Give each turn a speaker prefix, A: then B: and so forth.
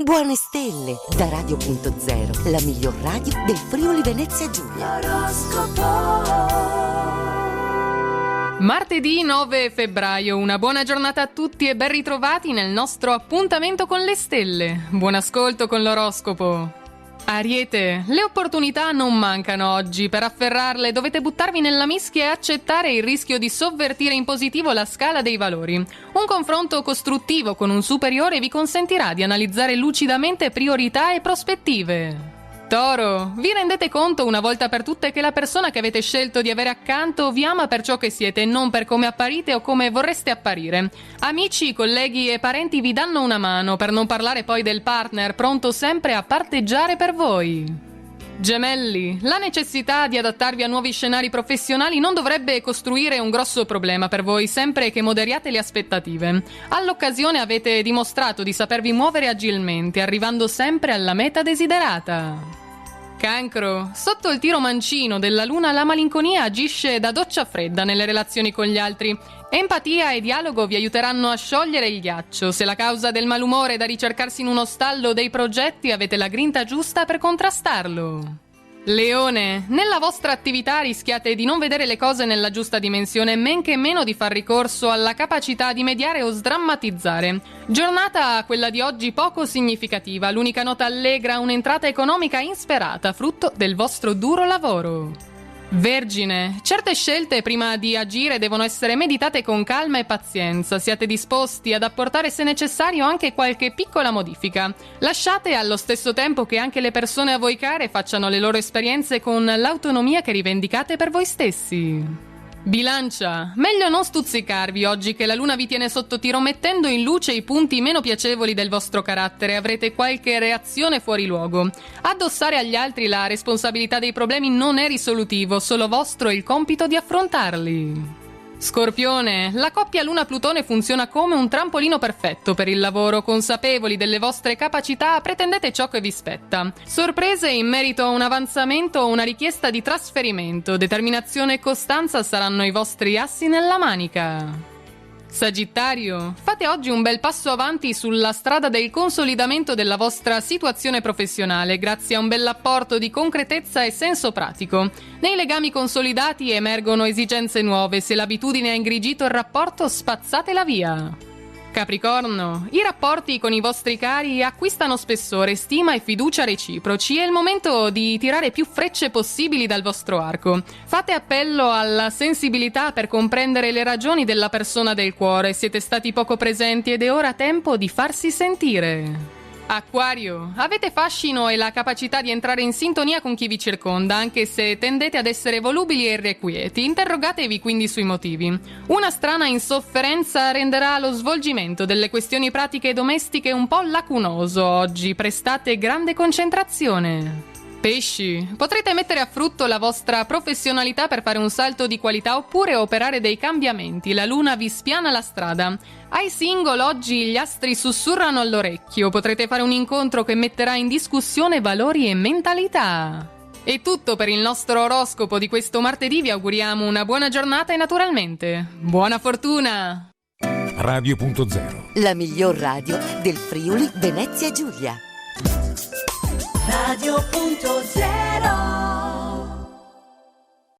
A: Buone stelle da Radio.0, la miglior radio del Friuli Venezia Giulia.
B: Martedì 9 febbraio, una buona giornata a tutti e ben ritrovati nel nostro appuntamento con le stelle. Buon ascolto con l'oroscopo. Ariete, le opportunità non mancano oggi. Per afferrarle dovete buttarvi nella mischia e accettare il rischio di sovvertire in positivo la scala dei valori. Un confronto costruttivo con un superiore vi consentirà di analizzare lucidamente priorità e prospettive. Toro, vi rendete conto una volta per tutte che la persona che avete scelto di avere accanto vi ama per ciò che siete e non per come apparite o come vorreste apparire. Amici, colleghi e parenti vi danno una mano, per non parlare poi del partner, pronto sempre a parteggiare per voi. Gemelli, la necessità di adattarvi a nuovi scenari professionali non dovrebbe costruire un grosso problema per voi, sempre che moderiate le aspettative. All'occasione avete dimostrato di sapervi muovere agilmente, arrivando sempre alla meta desiderata. Cancro, sotto il tiro mancino della luna la malinconia agisce da doccia fredda nelle relazioni con gli altri. Empatia e dialogo vi aiuteranno a sciogliere il ghiaccio. Se la causa del malumore è da ricercarsi in uno stallo dei progetti, avete la grinta giusta per contrastarlo. Leone, nella vostra attività rischiate di non vedere le cose nella giusta dimensione, men che meno di far ricorso alla capacità di mediare o sdrammatizzare. Giornata quella di oggi poco significativa, l'unica nota allegra, un'entrata economica insperata, frutto del vostro duro lavoro. Vergine, certe scelte prima di agire devono essere meditate con calma e pazienza. Siate disposti ad apportare se necessario anche qualche piccola modifica. Lasciate allo stesso tempo che anche le persone a voi care facciano le loro esperienze con l'autonomia che rivendicate per voi stessi. Bilancia, meglio non stuzzicarvi oggi che la luna vi tiene sotto tiro, mettendo in luce i punti meno piacevoli del vostro carattere. Avrete qualche reazione fuori luogo. Addossare agli altri la responsabilità dei problemi non è risolutivo, solo vostro è il compito di affrontarli. Scorpione, la coppia Luna-Plutone funziona come un trampolino perfetto per il lavoro. Consapevoli delle vostre capacità, pretendete ciò che vi spetta. Sorprese in merito a un avanzamento o una richiesta di trasferimento. Determinazione e costanza saranno i vostri assi nella manica. Sagittario, fate oggi un bel passo avanti sulla strada del consolidamento della vostra situazione professionale grazie a un bell'apporto di concretezza e senso pratico. Nei legami consolidati emergono esigenze nuove, se l'abitudine ha ingrigito il rapporto spazzatela via. Capricorno, i rapporti con i vostri cari acquistano spessore, stima e fiducia reciproci. È il momento di tirare più frecce possibili dal vostro arco. Fate appello alla sensibilità per comprendere le ragioni della persona del cuore. Siete stati poco presenti ed è ora tempo di farsi sentire. Acquario, avete fascino e la capacità di entrare in sintonia con chi vi circonda, anche se tendete ad essere volubili e irrequieti. Interrogatevi quindi sui motivi. Una strana insofferenza renderà lo svolgimento delle questioni pratiche e domestiche un po' lacunoso oggi. Prestate grande concentrazione. Pesci, potrete mettere a frutto la vostra professionalità per fare un salto di qualità oppure operare dei cambiamenti. La luna vi spiana la strada. Ai single oggi gli astri sussurrano all'orecchio. Potrete fare un incontro che metterà in discussione valori e mentalità. È tutto per il nostro oroscopo di questo martedì. Vi auguriamo una buona giornata e naturalmente buona fortuna.
C: Radio.0,
A: la miglior radio del Friuli Venezia Giulia.
D: Radio.0